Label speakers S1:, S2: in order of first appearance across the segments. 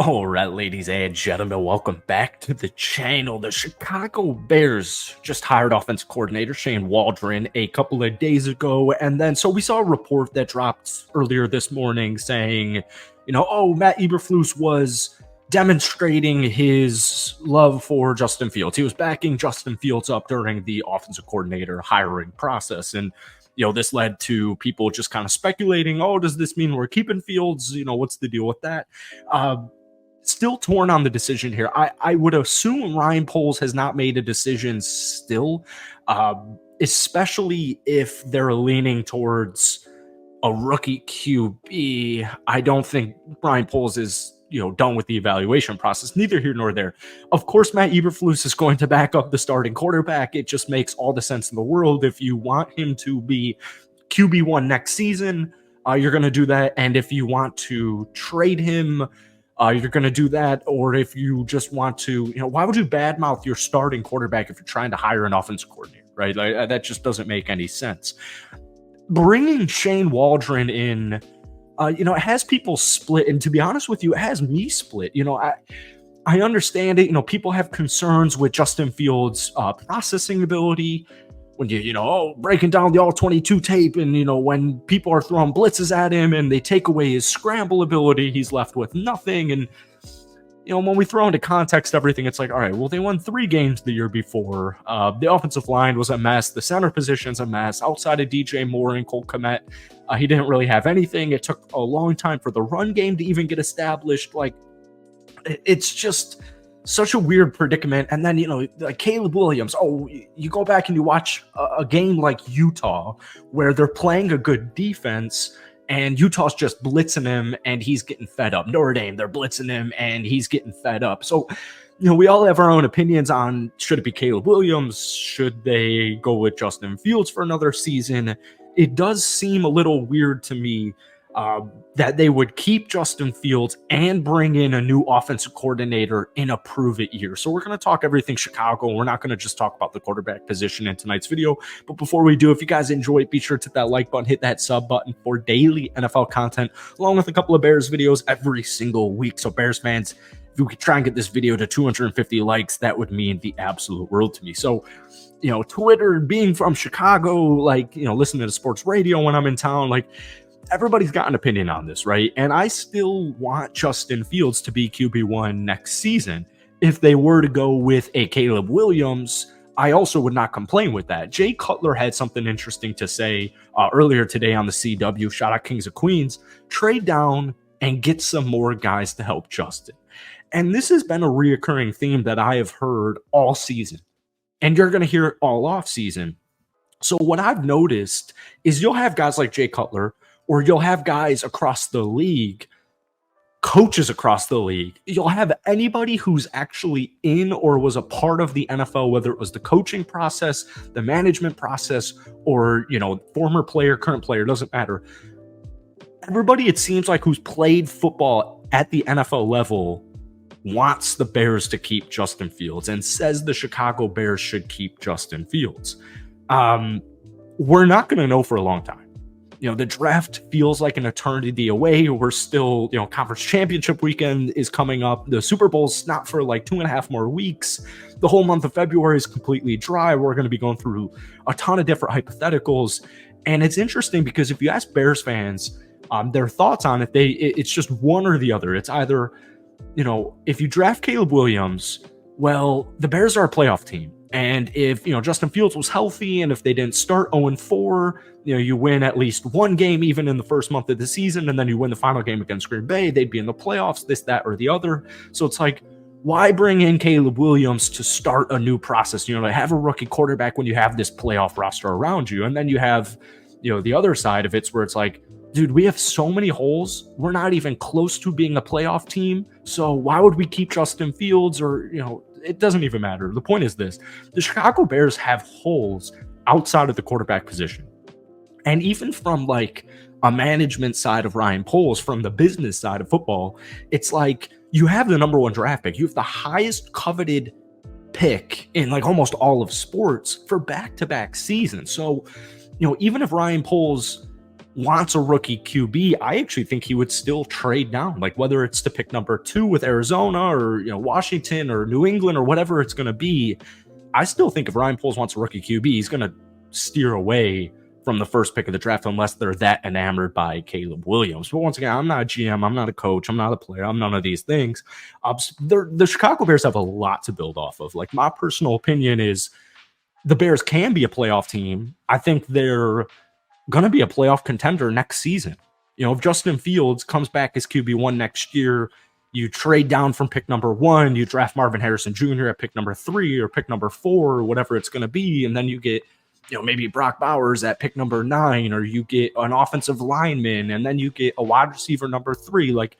S1: All right, ladies and gentlemen, welcome back to the channel. The Chicago Bears just hired offensive coordinator Shane Waldron a couple of days ago. And then, so we saw a report that dropped earlier this morning saying, Matt Eberflus was demonstrating his love for Justin Fields. He was backing Justin Fields up during the offensive coordinator hiring process. And this led to people just kind of speculating, does this mean we're keeping Fields? What's the deal with that? Still torn on the decision here. I would assume Ryan Poles has not made a decision still, especially if they're leaning towards a rookie QB. I don't think Ryan Poles is done with the evaluation process. Neither here nor there. Of course, Matt Eberflus is going to back up the starting quarterback. It just makes all the sense in the world. If you want him to be QB1 next season, you're going to do that. And if you want to trade him, you're going to do that. Or if you just want to, why would you badmouth your starting quarterback if you're trying to hire an offensive coordinator, right? That just doesn't make any sense. Bringing Shane Waldron in, it has people split. And to be honest with you, it has me split. I understand it. People have concerns with Justin Fields' processing ability. When breaking down the all-22 tape and, when people are throwing blitzes at him and they take away his scramble ability, he's left with nothing. And, when we throw into context everything, it's like, all right, well, they won 3 games the year before. The offensive line was a mess. The center position's a mess. Outside of DJ Moore and Cole Kmet, he didn't really have anything. It took a long time for the run game to even get established. Like, it's just such a weird predicament. And then, like Caleb Williams, you go back and you watch a game like Utah where they're playing a good defense and Utah's just blitzing him and he's getting fed up. Notre Dame, they're blitzing him and he's getting fed up. So, we all have our own opinions on should it be Caleb Williams? Should they go with Justin Fields for another season? It does seem a little weird to me that they would keep Justin Fields and bring in a new offensive coordinator in a prove-it year. So we're going to talk everything Chicago. We're not going to just talk about the quarterback position in tonight's video. But before we do, if you guys enjoy it, be sure to hit that like button, hit that sub button for daily NFL content, along with a couple of Bears videos every single week. So Bears fans, if we could try and get this video to 250 likes, that would mean the absolute world to me. So, Twitter, being from Chicago, listening to sports radio when I'm in town, everybody's got an opinion on this, right? And I still want Justin Fields to be QB1 next season. If they were to go with a Caleb Williams, I also would not complain with that. Jay Cutler had something interesting to say earlier today on the CW. Shout out Kings of Queens. Trade down and get some more guys to help Justin. And this has been a reoccurring theme that I have heard all season. And you're going to hear it all off season. So what I've noticed is you'll have guys like Jay Cutler, or you'll have guys across the league, coaches across the league. You'll have anybody who's actually in or was a part of the NFL, whether it was the coaching process, the management process, or, former player, current player, doesn't matter. Everybody, it seems like, who's played football at the NFL level wants the Bears to keep Justin Fields and says the Chicago Bears should keep Justin Fields. We're not going to know for a long time. The draft feels like an eternity away. We're still, conference championship weekend is coming up. The Super Bowl's not for 2.5 more weeks. The whole month of February is completely dry. We're going to be going through a ton of different hypotheticals. And it's interesting because if you ask Bears fans their thoughts on it, it's just one or the other. It's either, if you draft Caleb Williams, well, the Bears are a playoff team. And if, Justin Fields was healthy and if they didn't start 0-4, you win at least one game even in the first month of the season, and then you win the final game against Green Bay, they'd be in the playoffs, this, that, or the other. So it's like, why bring in Caleb Williams to start a new process? To have a rookie quarterback when you have this playoff roster around you. And then you have, the other side of it's where it's like, dude, we have so many holes. We're not even close to being a playoff team. So why would we keep Justin Fields or, it doesn't even matter. The point is this: the Chicago Bears have holes outside of the quarterback position. And even from a management side of Ryan Poles, from the business side of football, it's like you have the number 1 draft pick. You have the highest coveted pick in almost all of sports for back-to-back seasons. So, even if Ryan Poles wants a rookie QB, I actually think he would still trade down, like whether it's to pick number 2 with Arizona or Washington or New England or whatever it's going to be. I still think if Ryan Poles wants a rookie QB, he's going to steer away from the first pick of the draft unless they're that enamored by Caleb Williams. But once again, I'm not a GM, I'm not a coach, I'm not a player, I'm none of these things. The Chicago Bears have a lot to build off of. Like, my personal opinion is the Bears can be a playoff team. I think they're going to be a playoff contender next season. If Justin Fields comes back as QB1 next year, you trade down from pick number 1, you draft Marvin Harrison Jr. at pick number 3 or pick number 4 or whatever it's going to be, and then you get maybe Brock Bowers at pick number 9, or you get an offensive lineman, and then you get a wide receiver number 3. Like,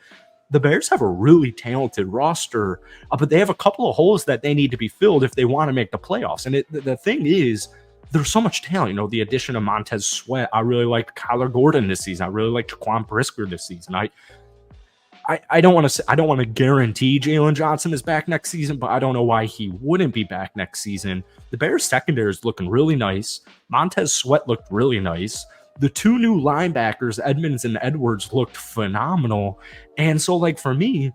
S1: the Bears have a really talented roster, but they have a couple of holes that they need to be filled if they want to make the playoffs. And the thing is, there's so much talent. The addition of Montez Sweat. I really liked Kyler Gordon this season. I really liked Jaquan Brisker this season. I don't want to guarantee Jalen Johnson is back next season, but I don't know why he wouldn't be back next season. The Bears secondary is looking really nice. Montez Sweat looked really nice. The 2 new linebackers, Edmonds and Edwards, looked phenomenal. And so, like, for me,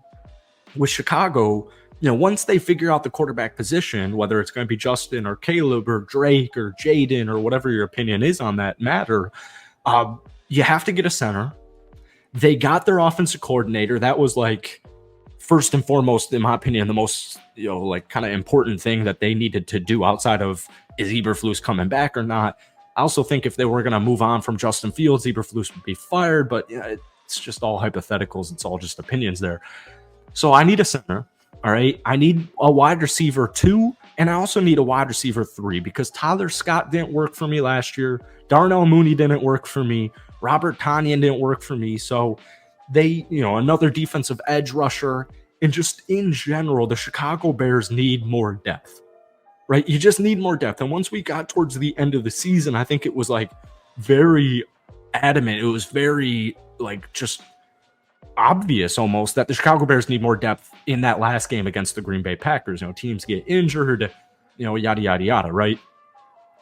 S1: with Chicago, once they figure out the quarterback position, whether it's going to be Justin or Caleb or Drake or Jaden or whatever your opinion is on that matter, you have to get a center. They got their offensive coordinator. That was, like, first and foremost, in my opinion, the most, kind of important thing that they needed to do outside of, is Eberflus coming back or not? I also think if they were going to move on from Justin Fields, Eberflus would be fired, but it's just all hypotheticals. It's all just opinions there. So I need a center. All right. I need a wide receiver 2, and I also need a wide receiver 3 because Tyler Scott didn't work for me last year. Darnell Mooney didn't work for me. Robert Tonyan didn't work for me. So they, another defensive edge rusher, and just in general, the Chicago Bears need more depth, right? You just need more depth. And once we got towards the end of the season, I think it was like very adamant. It was very just obvious almost that the Chicago Bears need more depth in that last game against the Green Bay Packers. Teams get injured, yada, yada, yada, right?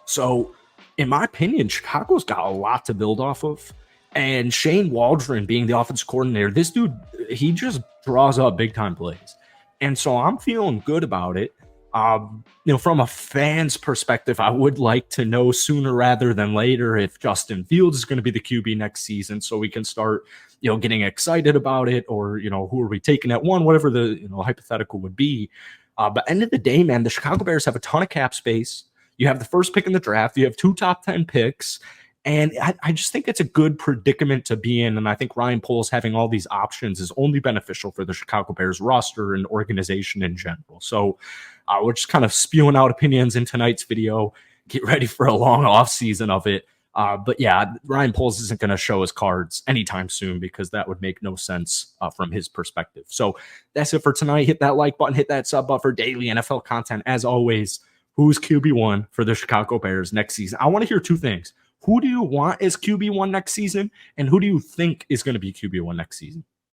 S1: So in my opinion, Chicago's got a lot to build off of. And Shane Waldron being the offensive coordinator, this dude, he just draws up big time plays. And so I'm feeling good about it. From a fan's perspective, I would like to know sooner rather than later if Justin Fields is going to be the QB next season, so we can start, getting excited about it, or, who are we taking at 1, whatever the, hypothetical would be. But end of the day, man, the Chicago Bears have a ton of cap space. You have the first pick in the draft. You have 2 top 10 picks. And I just think it's a good predicament to be in. And I think Ryan Poles having all these options is only beneficial for the Chicago Bears roster and organization in general. So we're just kind of spewing out opinions in tonight's video. Get ready for a long offseason of it. But yeah, Ryan Poles isn't going to show his cards anytime soon because that would make no sense from his perspective. So that's it for tonight. Hit that like button, hit that sub button for daily NFL content. As always, who's QB1 for the Chicago Bears next season? I want to hear 2 things. Who do you want as QB1 next season? And who do you think is going to be QB1 next season?